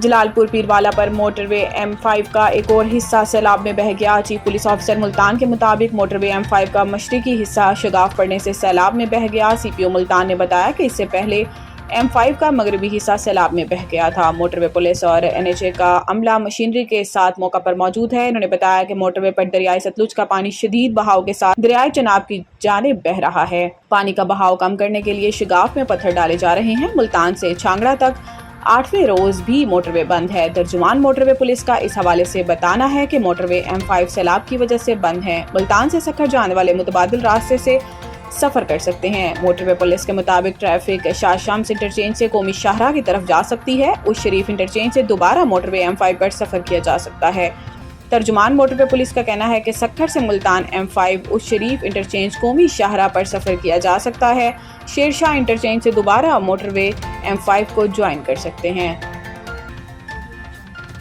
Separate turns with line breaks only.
جلال پور پیروالا پر موٹر وے M5 کا ایک اور حصہ سیلاب میں بہہ گیا۔ چیف پولیس آفیسر ملتان کے مطابق موٹر وے M5 کا مشرقی حصہ شگاف پڑنے سے سیلاب میں بہہ گیا۔ CPO ملتان نے بتایا کہ اس سے پہلے M5 کا مغربی حصہ سیلاب میں بہہ گیا تھا۔ موٹر وے پولیس اور NHA کا عملہ مشینری کے ساتھ موقع پر موجود ہے۔ انہوں نے بتایا کہ موٹر وے پر دریائے ستلج کا پانی شدید بہاؤ کے ساتھ دریائے چناب کی جانب بہہ رہا ہے۔ پانی کا بہاؤ کم کرنے کے لیے شگاف میں پتھر ڈالے جا رہے ہیں۔ ملتان سے چھانگڑا تک 8ویں روز بھی موٹر وے بند ہے۔ ترجمان موٹر وے پولیس کا اس حوالے سے بتانا ہے کہ موٹر وے M5 سیلاب کی وجہ سے بند ہے۔ ملتان سے سکھر جانے والے متبادل راستے سے سفر کر سکتے ہیں۔ موٹر وے پولیس کے مطابق ٹریفک شاہ شمس انٹرچینج سے قومی شاہراہ کی طرف جا سکتی ہے۔ اس شریف انٹرچینج سے دوبارہ موٹر وے M5 پر سفر کیا جا سکتا ہے۔ ترجمان موٹر وے پولیس کا کہنا ہے کہ سکھر سے ملتان M5 اس شریف انٹرچینج قومی شاہراہ پر سفر کیا جا سکتا ہے۔ شیر شاہ انٹرچینج سے دوبارہ موٹر وے M5 کو جوائن کر سکتے ہیں۔